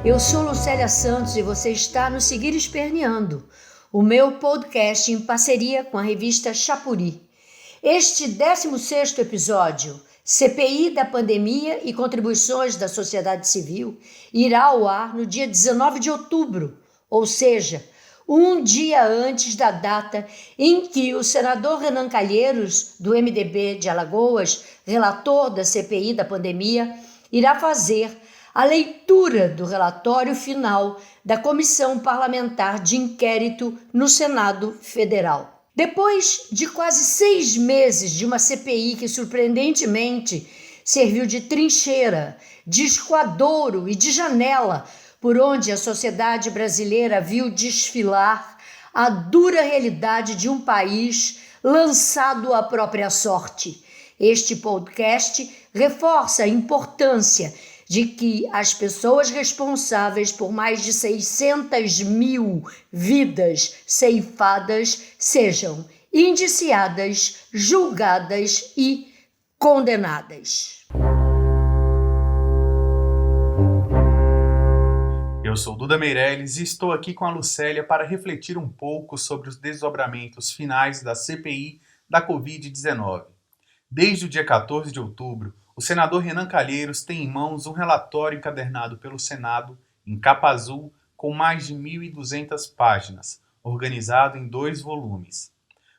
Eu sou Lucélia Santos e você está no Seguir Esperneando, o meu podcast em parceria com a revista Chapuri. Este 16º episódio, CPI da pandemia e contribuições da sociedade civil, irá ao ar no dia 19 de outubro, ou seja, um dia antes da data em que o senador Renan Calheiros, do MDB de Alagoas, relator da CPI da pandemia, irá fazer a leitura do relatório final da Comissão Parlamentar de Inquérito no Senado Federal. Depois de quase 6 meses de uma CPI que surpreendentemente serviu de trincheira, de escoadouro e de janela por onde a sociedade brasileira viu desfilar a dura realidade de um país lançado à própria sorte. Este podcast reforça a importância de que as pessoas responsáveis por mais de 600 mil vidas ceifadas sejam indiciadas, julgadas e condenadas. Eu sou Duda Meirelles e estou aqui com a Lucélia para refletir um pouco sobre os desdobramentos finais da CPI da Covid-19. Desde o dia 14 de outubro, o senador Renan Calheiros tem em mãos um relatório encadernado pelo Senado, em capa azul, com mais de 1.200 páginas, organizado em 2 volumes.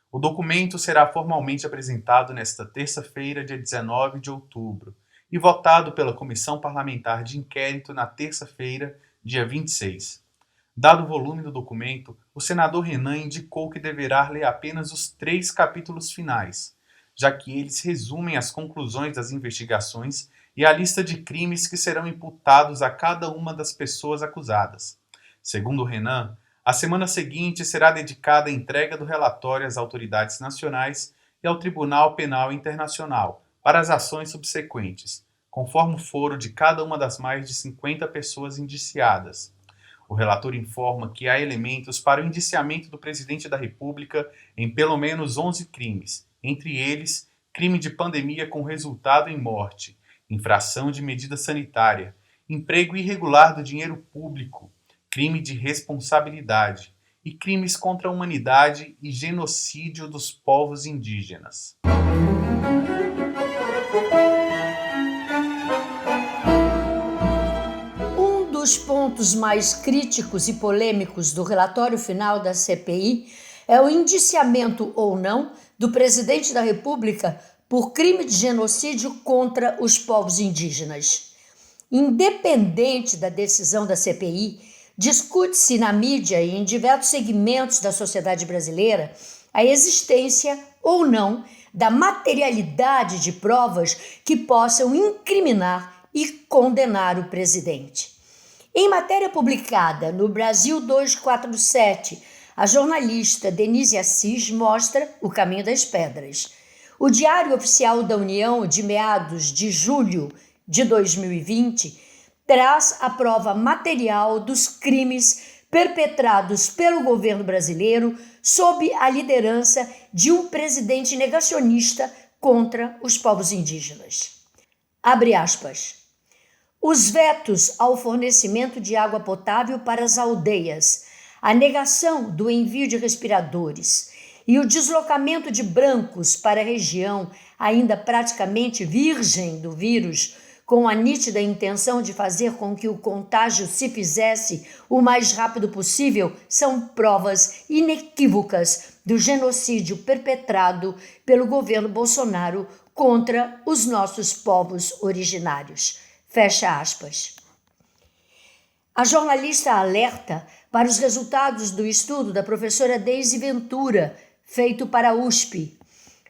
O documento será formalmente apresentado nesta terça-feira, dia 19 de outubro, e votado pela Comissão Parlamentar de Inquérito na terça-feira, dia 26. Dado o volume do documento, o senador Renan indicou que deverá ler apenas os 3 capítulos finais, já que eles resumem as conclusões das investigações e a lista de crimes que serão imputados a cada uma das pessoas acusadas. Segundo Renan, a semana seguinte será dedicada à entrega do relatório às autoridades nacionais e ao Tribunal Penal Internacional para as ações subsequentes, conforme o foro de cada uma das mais de 50 pessoas indiciadas. O relator informa que há elementos para o indiciamento do presidente da República em pelo menos 11 crimes, entre eles, crime de pandemia com resultado em morte, infração de medida sanitária, emprego irregular do dinheiro público, crime de responsabilidade e crimes contra a humanidade e genocídio dos povos indígenas. Um dos pontos mais críticos e polêmicos do relatório final da CPI é o indiciamento ou não do presidente da República por crime de genocídio contra os povos indígenas. Independente da decisão da CPI, discute-se na mídia e em diversos segmentos da sociedade brasileira a existência ou não da materialidade de provas que possam incriminar e condenar o presidente. Em matéria publicada no Brasil 247, a jornalista Denise Assis mostra o caminho das pedras. O Diário Oficial da União, de meados de julho de 2020, traz a prova material dos crimes perpetrados pelo governo brasileiro sob a liderança de um presidente negacionista contra os povos indígenas. Abre aspas. Os vetos ao fornecimento de água potável para as aldeias, a negação do envio de respiradores e o deslocamento de brancos para a região ainda praticamente virgem do vírus, com a nítida intenção de fazer com que o contágio se fizesse o mais rápido possível, são provas inequívocas do genocídio perpetrado pelo governo Bolsonaro contra os nossos povos originários. Fecha aspas. A jornalista alerta para os resultados do estudo da professora Deise Ventura, feito para a USP,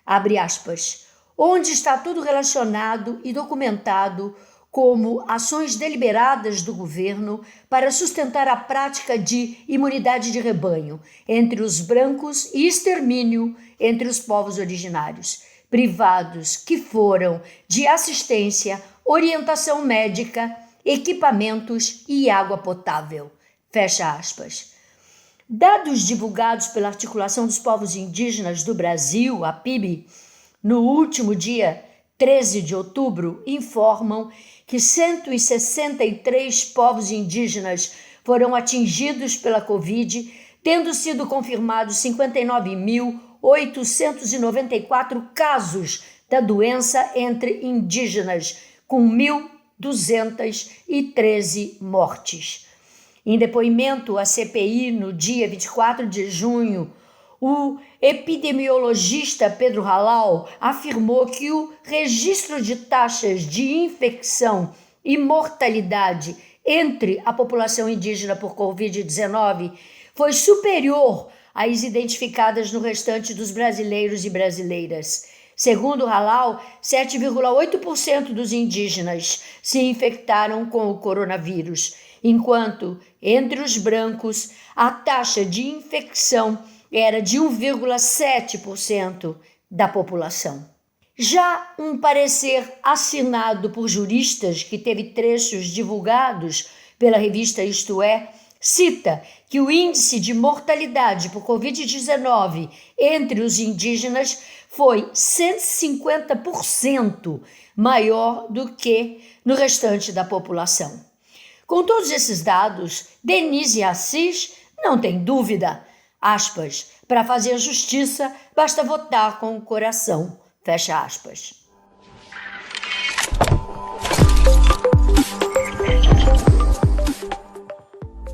abre aspas, onde está tudo relacionado e documentado como ações deliberadas do governo para sustentar a prática de imunidade de rebanho entre os brancos e extermínio entre os povos originários, privados que foram de assistência, orientação médica, equipamentos e água potável. Fecha aspas. Dados divulgados pela Articulação dos Povos Indígenas do Brasil, a PIB, no último dia 13 de outubro, informam que 163 povos indígenas foram atingidos pela Covid, tendo sido confirmados 59.894 casos da doença entre indígenas, com 1.213 mortes. Em depoimento à CPI no dia 24 de junho, o epidemiologista Pedro Halal afirmou que o registro de taxas de infecção e mortalidade entre a população indígena por Covid-19 foi superior às identificadas no restante dos brasileiros e brasileiras. Segundo Halal, 7,8% dos indígenas se infectaram com o coronavírus, enquanto, entre os brancos, a taxa de infecção era de 1,7% da população. Já um parecer assinado por juristas, que teve trechos divulgados pela revista Isto É, cita que o índice de mortalidade por Covid-19 entre os indígenas foi 150% maior do que no restante da população. Com todos esses dados, Denise Assis não tem dúvida. Aspas, para fazer justiça, basta votar com o coração. Fecha aspas.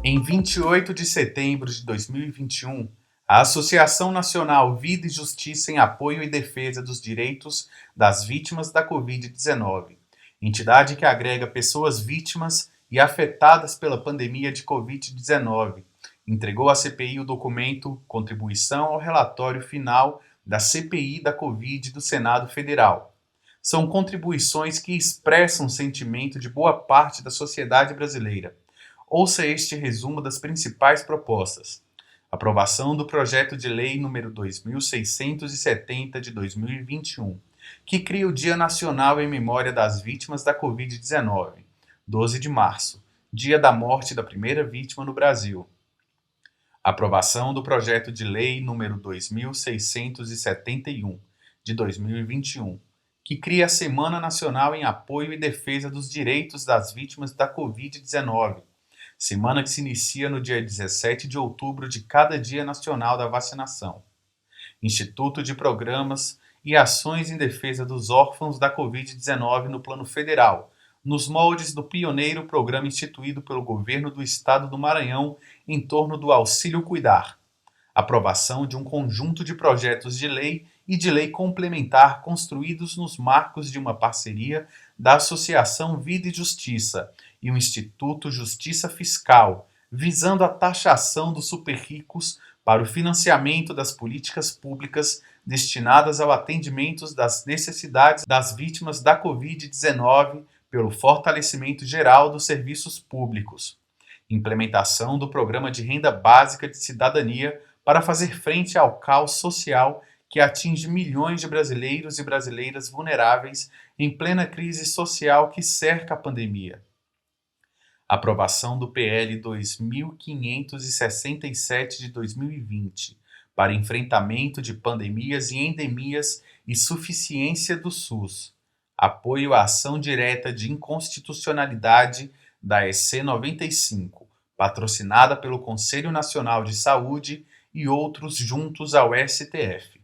Em 28 de setembro de 2021, a Associação Nacional Vida e Justiça em Apoio e Defesa dos Direitos das Vítimas da Covid-19, entidade que agrega pessoas vítimas e afetadas pela pandemia de Covid-19, entregou à CPI o documento Contribuição ao Relatório Final da CPI da Covid do Senado Federal. São contribuições que expressam o sentimento de boa parte da sociedade brasileira. Ouça este resumo das principais propostas. Aprovação do projeto de lei número 2670 de 2021, que cria o Dia Nacional em Memória das Vítimas da Covid-19, 12 de março, dia da morte da primeira vítima no Brasil. Aprovação do projeto de lei número 2671 de 2021, que cria a Semana Nacional em Apoio e Defesa dos Direitos das Vítimas da Covid-19, semana que se inicia no dia 17 de outubro de cada Dia Nacional da Vacinação. Instituto de Programas e Ações em Defesa dos Órfãos da Covid-19 no Plano Federal, nos moldes do pioneiro programa instituído pelo governo do estado do Maranhão em torno do Auxílio Cuidar. Aprovação de um conjunto de projetos de lei e de lei complementar construídos nos marcos de uma parceria da Associação Vida e Justiça e o Instituto Justiça Fiscal, visando a taxação dos super-ricos para o financiamento das políticas públicas destinadas ao atendimento das necessidades das vítimas da Covid-19 pelo fortalecimento geral dos serviços públicos. Implementação do Programa de Renda Básica de Cidadania para fazer frente ao caos social que atinge milhões de brasileiros e brasileiras vulneráveis em plena crise social que cerca a pandemia. Aprovação do PL 2567 de 2020 para enfrentamento de pandemias e endemias e suficiência do SUS. Apoio à ação direta de inconstitucionalidade da EC 95, patrocinada pelo Conselho Nacional de Saúde e outros juntos ao STF.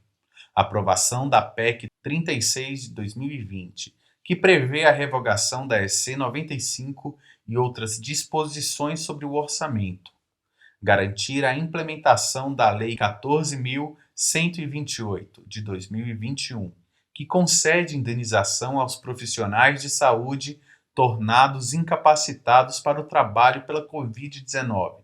Aprovação da PEC 36 de 2020, que prevê a revogação da EC 95 e outras disposições sobre o orçamento. Garantir a implementação da Lei 14.128 de 2021, que concede indenização aos profissionais de saúde tornados incapacitados para o trabalho pela Covid-19.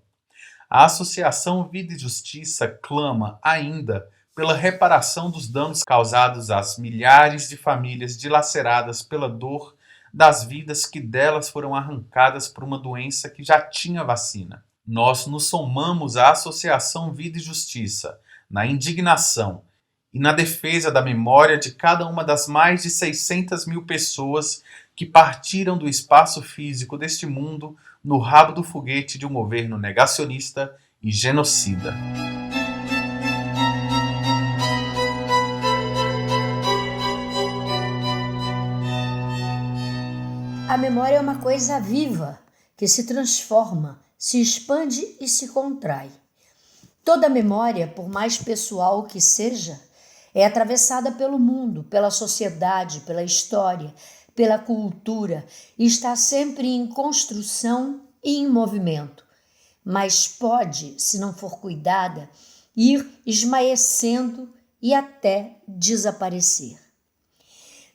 A Associação Vida e Justiça clama ainda pela reparação dos danos causados às milhares de famílias dilaceradas pela dor das vidas que delas foram arrancadas por uma doença que já tinha vacina. Nós nos somamos à Associação Vida e Justiça na indignação e na defesa da memória de cada uma das mais de 600 mil pessoas que partiram do espaço físico deste mundo no rabo do foguete de um governo negacionista e genocida. A memória é uma coisa viva, que se transforma, se expande e se contrai. Toda memória, por mais pessoal que seja, é atravessada pelo mundo, pela sociedade, pela história, pela cultura e está sempre em construção e em movimento, mas pode, se não for cuidada, ir esmaecendo e até desaparecer.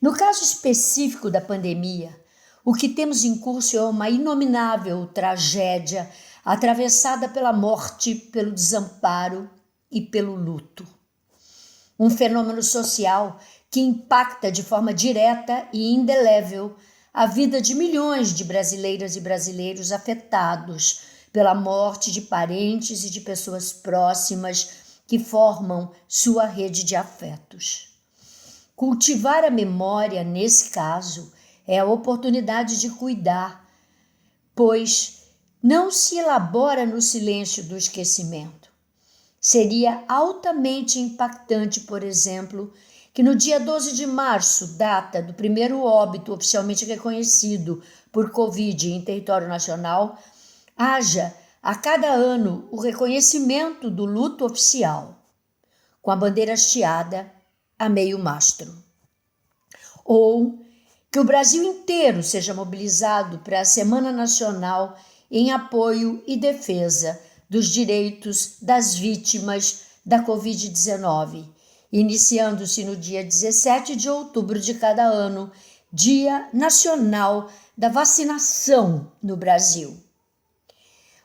No caso específico da pandemia, o que temos em curso é uma inominável tragédia atravessada pela morte, pelo desamparo e pelo luto. Um fenômeno social que impacta de forma direta e indelével a vida de milhões de brasileiras e brasileiros afetados pela morte de parentes e de pessoas próximas que formam sua rede de afetos. Cultivar a memória, nesse caso, é a oportunidade de cuidar, pois não se elabora no silêncio do esquecimento. Seria altamente impactante, por exemplo, que no dia 12 de março, data do primeiro óbito oficialmente reconhecido por Covid em território nacional, haja a cada ano o reconhecimento do luto oficial, com a bandeira hasteada a meio mastro. Ou que o Brasil inteiro seja mobilizado para a Semana Nacional em apoio e defesa dos direitos das vítimas da Covid-19, iniciando-se no dia 17 de outubro de cada ano, Dia Nacional da Vacinação no Brasil.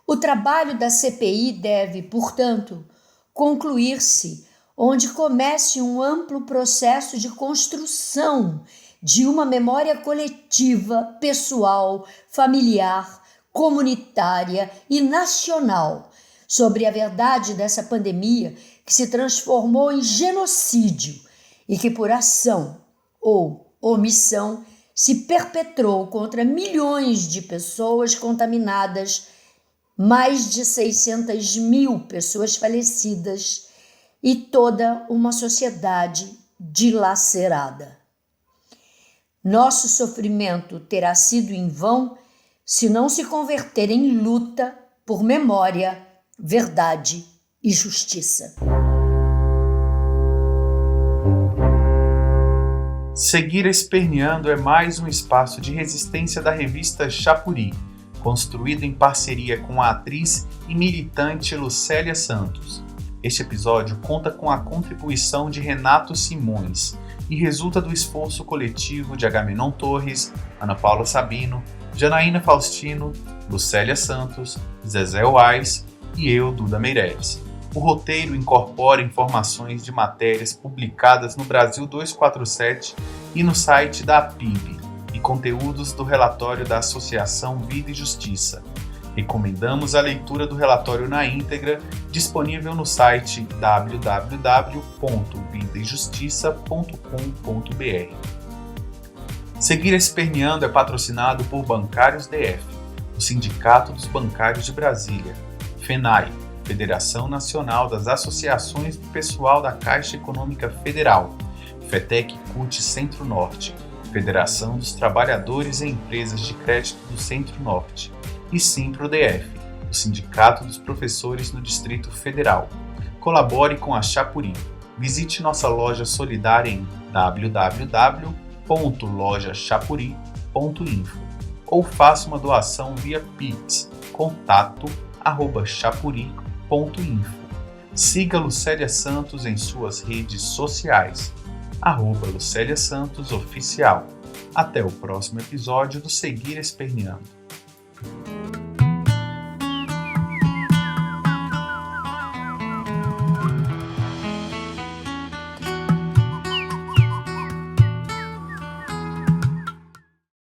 O trabalho da CPI deve, portanto, concluir-se onde comece um amplo processo de construção de uma memória coletiva, pessoal, familiar, comunitária e nacional sobre a verdade dessa pandemia que se transformou em genocídio e que por ação ou omissão se perpetrou contra milhões de pessoas contaminadas, mais de 600 mil pessoas falecidas e toda uma sociedade dilacerada. Nosso sofrimento terá sido em vão se não se converter em luta por memória, verdade e justiça. Seguir Esperneando é mais um espaço de resistência da revista Chapuri, construído em parceria com a atriz e militante Lucélia Santos. Este episódio conta com a contribuição de Renato Simões e resulta do esforço coletivo de Agamenon Torres, Ana Paula Sabino, Janaína Faustino, Lucélia Santos, Zezé Wais e eu, Duda Meirelles. O roteiro incorpora informações de matérias publicadas no Brasil 247 e no site da APIB e conteúdos do relatório da Associação Vida e Justiça. Recomendamos a leitura do relatório na íntegra, disponível no site www.vidaejustiça.com.br. Seguir Esperneando é patrocinado por Bancários DF, o Sindicato dos Bancários de Brasília, FENAI, Federação Nacional das Associações do Pessoal da Caixa Econômica Federal, FETEC CUT Centro-Norte, Federação dos Trabalhadores e Empresas de Crédito do Centro-Norte, e Simpro-DF, o Sindicato dos Professores no Distrito Federal. Colabore com a Chapuri. Visite nossa loja solidária em www.lojachapuri.info ou faça uma doação via Pix, contato@chapuri.info. Siga Lucélia Santos em suas redes sociais, @Lucélia Santos Oficial. Até o próximo episódio do Seguir Esperneando.